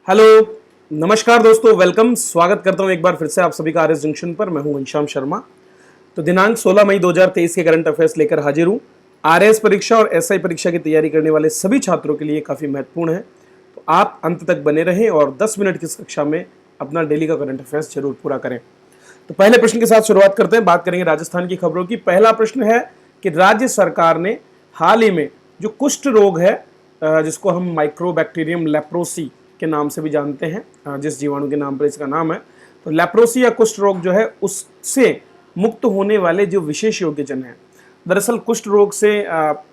Hello, नमस्कार दोस्तों, welcome. स्वागत करता हूं एक बार फिर से आप सभी का आरएस जंक्शन पर। मैं हूं घनश्याम शर्मा। तो दिनांक 16 मई 2023 के करंट अफेयर्स लेकर हाजिर हूं। आरएस परीक्षा और एसआई परीक्षा की तैयारी करने वाले सभी छात्रों के लिए काफ़ी महत्वपूर्ण है, तो आप अंत तक बने रहें और 10 मिनट की कक्षा में अपना डेली का करंट अफेयर्स जरूर पूरा करें। तो पहले प्रश्न के साथ शुरुआत करते हैं। बात करेंगे राजस्थान की खबरों की। पहला प्रश्न है कि राज्य सरकार ने हाल ही में जो कुष्ठ रोग है, जिसको हम माइक्रोबैक्टीरियम लेप्रोसी के नाम से भी जानते हैं, जिस जीवाणु के नाम पर इसका नाम है, तो लेप्रोसी या कुष्ठ रोग जो है उससे मुक्त होने वाले जो विशेष योग्यजन हैं। दरअसल कुष्ठ रोग से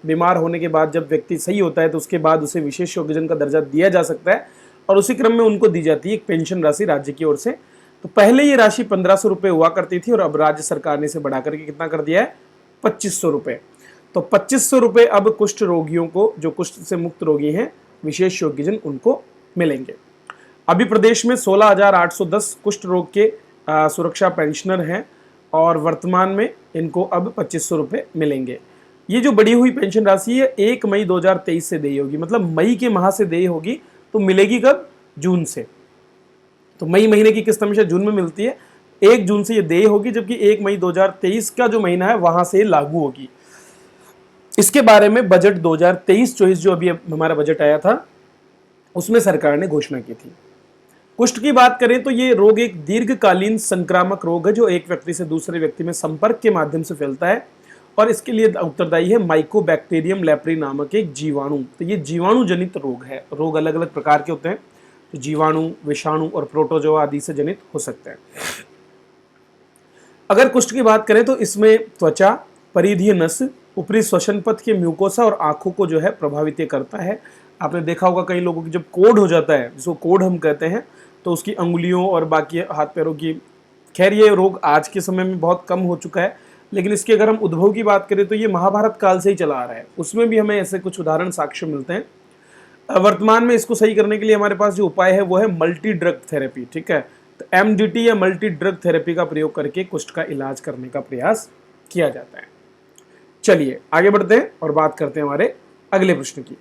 बीमार होने के बाद जब व्यक्ति सही होता है तो उसके बाद उसे विशेष योग्यजन का दर्जा दिया जा सकता है और उसी क्रम में उनको दी जाती है एक पेंशन राशि राज्य की ओर से। तो पहले ये राशि 1500 रुपये हुआ करती थी और अब राज्य सरकार ने इसे बढ़ा करके कितना कर दिया है, 2500 रुपये। तो 2500 रुपये अब कुष्ठ रोगियों को, जो कुष्ठ से मुक्त रोगी हैं, विशेष योग्यजन, उनको मिलेंगे। अभी प्रदेश में 16,810 कुष्ठ रोग के सुरक्षा पेंशनर हैं और वर्तमान में इनको अब 2500 रुपये मिलेंगे। ये जो बढ़ी हुई पेंशन राशि है 1 मई 2023 से देय होगी, मतलब मई के माह से देय होगी। तो मिलेगी कब? जून से। तो मई महीने की किस्त हमेशा जून में मिलती है, 1 जून से ये देय होगी, जबकि 1 मई 2023 का जो महीना है वहां से लागू होगी। इसके बारे में बजट 2023-24 जो अभी हमारा बजट आया था उसमें सरकार ने घोषणा की थी। कुष्ठ की बात करें तो ये रोग एक दीर्घकालीन संक्रामक रोग है जो एक व्यक्ति से दूसरे व्यक्ति में संपर्क के माध्यम से फैलता है और इसके लिए उत्तरदायी है माइकोबैक्टीरियम लेप्री नामक एक जीवाणु। तो ये जीवाणु जनित रोग है। रोग अलग अलग प्रकार के होते हैं, तो जीवाणु, विषाणु और प्रोटोजोआ आदि से जनित हो सकते हैं। अगर कुष्ठ की बात करें तो इसमें त्वचा, परिधीय नस, ऊपरी श्वसन पथ के म्यूकोसा और आंखों को जो है प्रभावित करता है। आपने देखा होगा कई लोगों की जब कोढ़ हो जाता है, जिसको कोढ़ हम कहते हैं, तो उसकी अंगुलियों और बाकी हाथ पैरों की, खैर ये रोग आज के समय में बहुत कम हो चुका है, लेकिन इसके अगर हम उद्भव की बात करें तो ये महाभारत काल से ही चला आ रहा है। उसमें भी हमें ऐसे कुछ उदाहरण साक्ष्य मिलते हैं। वर्तमान में इसको सही करने के लिए हमारे पास जो उपाय है वो है मल्टी ड्रग थेरेपी। ठीक है, तो एमडीटी या मल्टी ड्रग थेरेपी का प्रयोग करके कुष्ठ का इलाज करने का प्रयास किया जाता है। चलिए आगे बढ़ते हैं और बात करते हैं हमारे अगले प्रश्न की।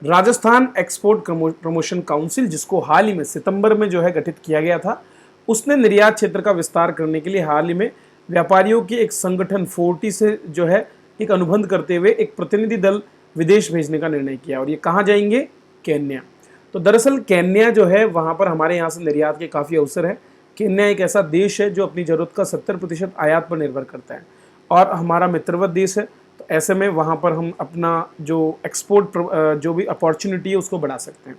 राजस्थान एक्सपोर्ट प्रमोशन काउंसिल, जिसको हाल ही में सितंबर में जो है गठित किया गया था, उसने निर्यात क्षेत्र का विस्तार करने के लिए हाल ही में व्यापारियों के एक संगठन 40 से जो है एक अनुबंध करते हुए एक प्रतिनिधि दल विदेश भेजने का निर्णय किया। और ये कहाँ जाएंगे? केन्या। तो दरअसल केन्या जो है वहाँ पर हमारे यहाँ से निर्यात के काफ़ी अवसर है। केन्या एक ऐसा देश है जो अपनी ज़रूरत का 70% आयात पर निर्भर करता है और हमारा मित्रवत देश है। तो ऐसे में वहाँ पर हम अपना जो एक्सपोर्ट जो भी अपॉर्चुनिटी है उसको बढ़ा सकते हैं।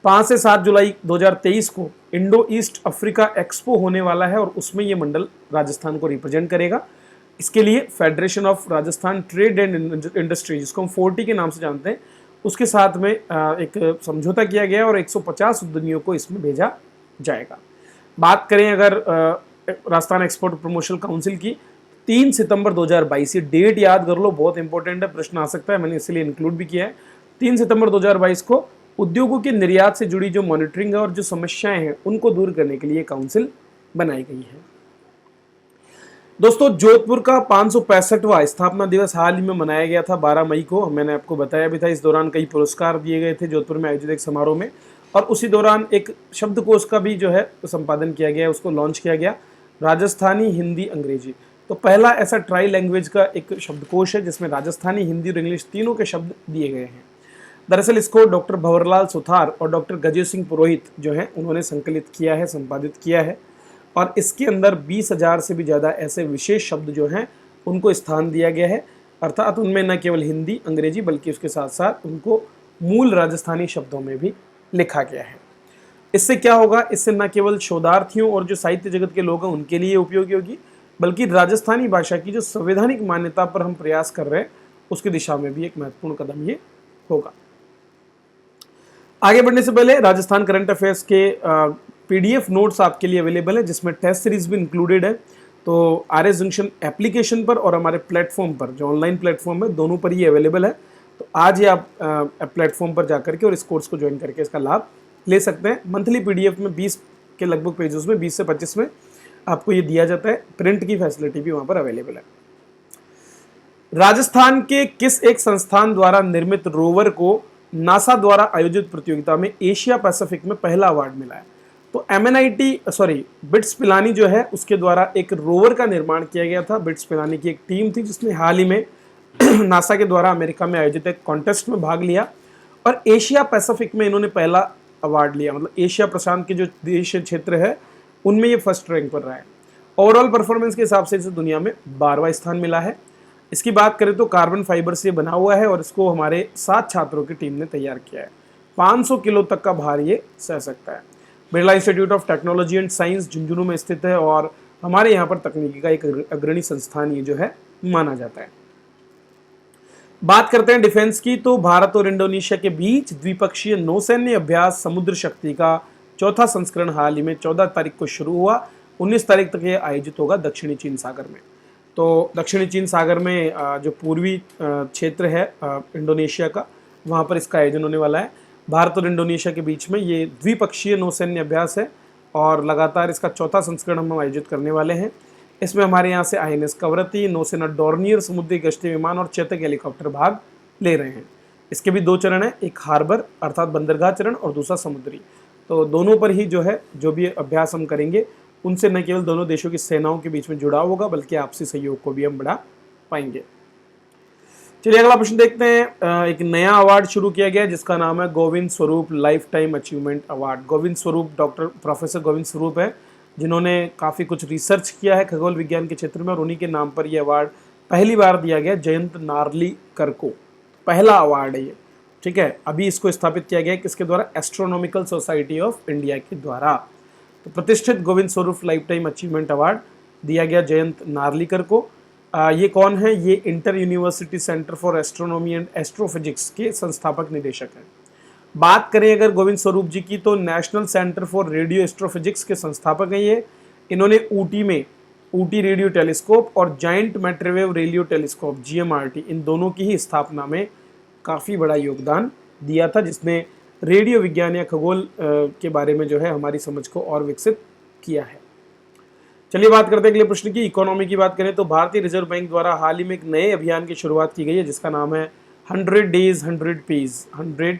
5 से 7 जुलाई 2023 को इंडो ईस्ट अफ्रीका एक्सपो होने वाला है और उसमें ये मंडल राजस्थान को रिप्रेजेंट करेगा। इसके लिए federation of Rajasthan trade and industry, जिसको हम 40 के नाम से जानते हैं, उसके साथ में एक समझौता किया गया और 150 उद्यमियों को इसमें भेजा जाएगा। बात करें अगर राजस्थान एक्सपोर्ट प्रमोशन काउंसिल की, 3 सितंबर 2022, ये डेट याद कर लो, बहुत इंपॉर्टेंट है, प्रश्न आ सकता है, मैंने इसलिए इंक्लूड भी किया है। 3 सितंबर 2022 को उद्योगों के निर्यात से जुड़ी जो मॉनिटरिंग है और जो समस्याएं हैं उनको दूर करने के लिए काउंसिल बनाई गई है। दोस्तों, जोधपुर का 565वां स्थापना दिवस हाल ही में मनाया गया था 12 मई को। मैंने आपको बताया भी था, इस दौरान कई पुरस्कार दिए गए थे जोधपुर में आयोजित एक समारोह में, और उसी दौरान एक शब्दकोश का भी जो है संपादन किया गया, उसको लॉन्च किया गया, राजस्थानी, हिंदी, अंग्रेजी। तो पहला ऐसा ट्राई लैंग्वेज का एक शब्दकोश है जिसमें राजस्थानी, हिंदी और इंग्लिश तीनों के शब्द दिए गए हैं। दरअसल इसको डॉक्टर भंवरलाल सुथार और डॉक्टर गजेश सिंह पुरोहित जो हैं उन्होंने संकलित किया है, संपादित किया है, और इसके अंदर 20,000 से भी ज़्यादा ऐसे विशेष शब्द जो हैं उनको स्थान दिया गया है। अर्थात उनमें न केवल हिंदी, अंग्रेजी, बल्कि उसके साथ साथ उनको मूल राजस्थानी शब्दों में भी लिखा गया है। इससे क्या होगा? इससे न केवल शोधार्थियों और जो साहित्य जगत के लोग हैं उनके लिए उपयोगी होगी, बल्कि राजस्थानी भाषा की जो संवैधानिक मान्यता पर हम प्रयास कर रहे हैं उसकी दिशा में भी एक महत्वपूर्ण कदम ये होगा। आगे बढ़ने से पहले राजस्थान करंट अफेयर्स के पीडीएफ नोट्स आपके लिए अवेलेबल है, जिसमें टेस्ट सीरीज भी इंक्लूडेड है। तो आरएस जंक्शन एप्लीकेशन पर और हमारे प्लेटफॉर्म पर, जो ऑनलाइन प्लेटफॉर्म है, दोनों पर ही अवेलेबल है। तो आज ही आप प्लेटफॉर्म पर जाकर के और इस कोर्स को ज्वाइन करके इसका लाभ ले सकते हैं। मंथली पीडीएफ में 20 के लगभग पेजेस में, 20 से 25 में आपको ये दिया जाता है। प्रिंट की फैसिलिटी भी वहाँ पर अवेलेबल है। राजस्थान के किस एक संस्थान द्वारा निर्मित रोवर को नासा द्वारा आयोजित प्रतियोगिता में एशिया पैसिफिक में पहला अवार्ड मिला है। तो बिट्स पिलानी जो है उसके द्वारा एक रोवर का निर्माण किया गया था। बिट्स पिलानी की एक टीम थी जिसने हाल ही में नासा के द्वारा अमेरिका में आयोजित एक कॉन्टेस्ट में भाग लिया और एशिया पैसिफिक में इन्होंने पहला अवार्ड लिया। मतलब एशिया प्रशांत के जो देश क्षेत्र है उनमें ये फर्स्ट रैंक पर रहा है। ओवरऑल परफॉर्मेंस के हिसाब से इसे दुनिया में 12वां स्थान मिला है। इसकी बात करें तो कार्बन फाइबर से बना हुआ है और इसको हमारे 7 छात्रों की टीम ने तैयार किया है। 500 किलो तक का भार ये सह सकता है। Birla institute of technology and science Jhunjhunu में स्थित है और हमारे यहाँ पर तकनीकी का एक अग्रणी संस्थान ये जो है माना जाता है। बात करते हैं डिफेंस की, तो भारत और इंडोनेशिया के बीच द्विपक्षीय नौसैन्य अभ्यास समुद्र शक्ति का चौथा संस्करण हाल ही में 14 तारीख को शुरू हुआ। 19 तारीख तक ये आयोजित होगा दक्षिणी चीन सागर में। तो दक्षिणी चीन सागर में जो पूर्वी क्षेत्र है इंडोनेशिया का, वहाँ पर इसका आयोजन होने वाला है। भारत और इंडोनेशिया के बीच में ये द्विपक्षीय नौसैन्य अभ्यास है और लगातार इसका चौथा संस्करण हम आयोजित करने वाले हैं। इसमें हमारे यहाँ से INS कवरत्ती, नौसेना डॉर्नियर, समुद्री गश्ती विमान और चेतक हेलीकॉप्टर भाग ले रहे हैं। इसके भी 2 चरण हैं, एक हार्बर अर्थात बंदरगाह चरण और दूसरा समुद्री। तो दोनों पर ही जो है जो भी अभ्यास हम करेंगे उनसे न केवल दोनों देशों की सेनाओं के बीच में जुड़ाव होगा बल्कि आपसी सहयोग को भी हम बढ़ा पाएंगे। चलिए अगला प्रश्न देखते हैं। एक नया अवार्ड शुरू किया गया है जिसका नाम है Govind Swarup life time achievement award. Govind Swarup professor Govind Swarup है जिन्होंने काफ़ी कुछ रिसर्च किया है खगोल विज्ञान के क्षेत्र में और उन्हीं के नाम पर यह अवार्ड पहली बार दिया गया जयंत नार्लिकर को। पहला अवार्ड है ये, ठीक है। अभी इसको स्थापित किया गया है किसके द्वारा? एस्ट्रोनॉमिकल सोसाइटी ऑफ इंडिया के द्वारा। तो प्रतिष्ठित Govind Swarup life time achievement award दिया गया जयंत नार्लिकर को। ये कौन है? ये inter university centre for astronomy and astrophysics के संस्थापक निदेशक हैं। बात करें अगर गोविंद स्वरूप जी की तो national centre for radio astrophysics के संस्थापक हैं ये। इन्होंने ऊटी रेडियो टेलीस्कोप और giant microwave radio telescope GMRT इन दोनों की ही स्थापना में काफ़ी बड़ा योगदान दिया था, जिसने रेडियो विज्ञान या खगोल के बारे में जो है हमारी समझ को और विकसित किया है। चलिए बात करते हैं अगले प्रश्न की। इकोनॉमी की बात करें तो भारतीय रिजर्व बैंक द्वारा हाल ही में एक नए अभियान की शुरुआत की गई है जिसका नाम है 100 डेज 100 पीज। 100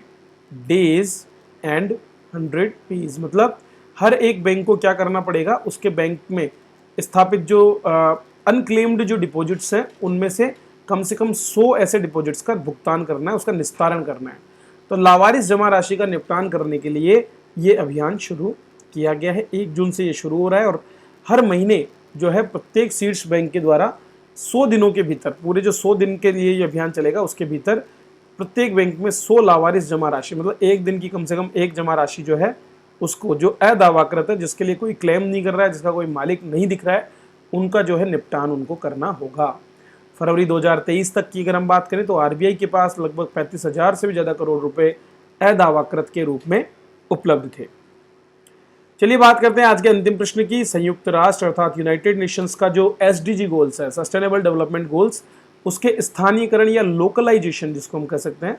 डेज एंड 100 पीज मतलब हर एक बैंक को क्या करना पड़ेगा, उसके बैंक में स्थापित जो अनक्लेम्ड जो डिपॉजिट्स हैं उनमें से कम 100 ऐसे डिपॉजिट्स का भुगतान करना है, उसका निस्तारण करना है। तो लावारिस जमा राशि का निपटान करने के लिए ये अभियान शुरू किया गया है। 1 जून से ये शुरू हो रहा है और हर महीने जो है प्रत्येक शीर्ष बैंक के द्वारा 100 दिनों के भीतर, पूरे जो 100 दिन के लिए ये अभियान चलेगा उसके भीतर प्रत्येक बैंक में 100 लावारिस जमा राशि मतलब एक दिन की कम से कम एक जमा राशि जो है उसको, जो अदावाकृत है, जिसके लिए कोई क्लेम नहीं कर रहा है, जिसका कोई मालिक नहीं दिख रहा है, उनका जो है निपटान उनको करना होगा। फरवरी 2023 तक की अगर हम बात करें तो RBI के पास लगभग 35,000 से भी ज़्यादा करोड़ रुपए अदावाकृत के रूप में उपलब्ध थे। चलिए बात करते हैं आज के अंतिम प्रश्न की। संयुक्त राष्ट्र अर्थात यूनाइटेड नेशंस का जो SDG गोल्स है, सस्टेनेबल डेवलपमेंट गोल्स, उसके स्थानीयकरण या लोकलाइजेशन जिसको हम कह सकते हैं,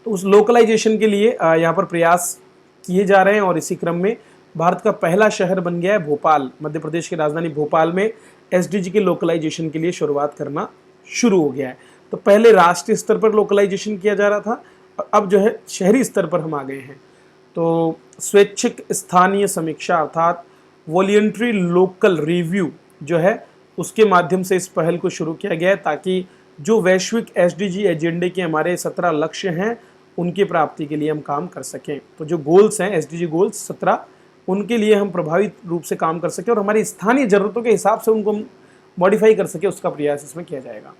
तो उस लोकलाइजेशन के लिए यहाँ पर प्रयास किए जा रहे हैं और इसी क्रम में भारत का पहला शहर बन गया है भोपाल। मध्य प्रदेश की राजधानी भोपाल में SDG के लोकलाइजेशन के लिए शुरुआत करना शुरू हो गया है। तो पहले राष्ट्रीय स्तर पर लोकलाइजेशन किया जा रहा था, अब जो है शहरी स्तर पर हम आ गए हैं। तो स्वैच्छिक स्थानीय समीक्षा अर्थात वॉलंटरी लोकल रिव्यू जो है उसके माध्यम से इस पहल को शुरू किया गया है ताकि जो वैश्विक SDG एजेंडे के हमारे 17 लक्ष्य हैं उनकी प्राप्ति के लिए हम काम कर सकें। तो जो गोल्स हैं SDG गोल्स 17, उनके लिए हम प्रभावित रूप से काम कर सकें और हमारी स्थानीय ज़रूरतों के हिसाब से उनको मॉडिफाई कर सके, उसका प्रयास इसमें किया जाएगा।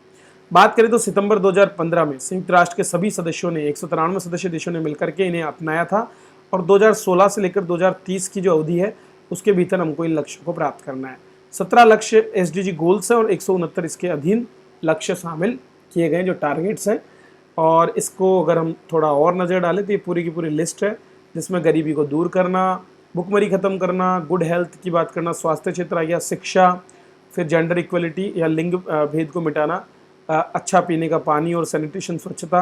बात करें तो सितंबर 2015 में संयुक्त राष्ट्र के सभी सदस्यों ने 193 सदस्य देशों ने मिलकर के इन्हें अपनाया था और 2016 से लेकर 2030 की जो अवधि है उसके भीतर हमको इन लक्ष्यों को प्राप्त करना है। 17 लक्ष्य SDG गोल्स हैं और 169 इसके अधीन लक्ष्य शामिल किए गए जो टारगेट्स हैं। और इसको अगर हम थोड़ा और नज़र डालें तो ये पूरी की पूरी लिस्ट है जिसमें गरीबी को दूर करना, भुखमरी खत्म करना, गुड हेल्थ की बात करना, स्वास्थ्य क्षेत्र आ गया, शिक्षा, फिर जेंडर इक्वलिटी या लिंग भेद को मिटाना, अच्छा पीने का पानी और सैनिटेशन स्वच्छता,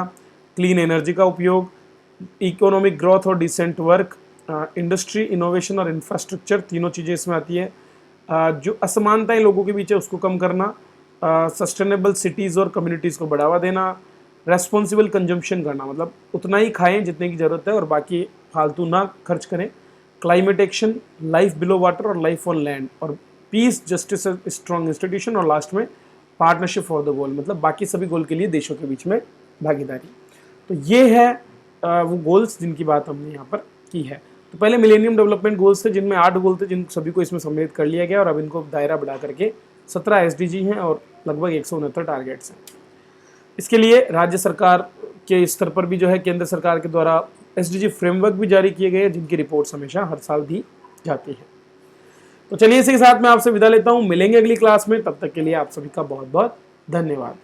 क्लीन एनर्जी का उपयोग, इकोनॉमिक ग्रोथ और डिसेंट वर्क, इंडस्ट्री, इनोवेशन और इंफ्रास्ट्रक्चर, तीनों चीज़ें इसमें आती है। जो असमानताएं लोगों के बीच है उसको कम करना, सस्टेनेबल सिटीज़ और कम्युनिटीज़ को बढ़ावा देना, रेस्पॉन्सिबल कंजम्पशन करना, मतलब उतना ही खाएं जितने की ज़रूरत है और बाकी फालतू ना खर्च करें। Climate action, life below water और लाइफ ऑन लैंड, और पीस, जस्टिस, स्ट्रॉन्ग इंस्टीट्यूशन, और लास्ट में पार्टनरशिप फॉर द गोल, मतलब बाकी सभी गोल के लिए देशों के बीच में भागीदारी। तो ये है वो गोल्स जिनकी बात हमने यहाँ पर की है। तो पहले मिलेनियम डेवलपमेंट गोल्स थे जिनमें 8 गोल थे, जिन सभी को इसमें सम्मिलित कर लिया गया और अब इनको दायरा बढ़ा करके 17 एसडीजी हैं और लगभग 169 टारगेट्स हैं। इसके लिए राज्य सरकार के स्तर पर भी जो है केंद्र सरकार के द्वारा एसडीजी फ्रेमवर्क भी जारी किए गए हैं, जिनकी रिपोर्ट्स हमेशा हर साल दी जाती है। तो चलिए इसी के साथ मैं आपसे विदा लेता हूं, मिलेंगे अगली क्लास में, तब तक के लिए आप सभी का बहुत बहुत धन्यवाद।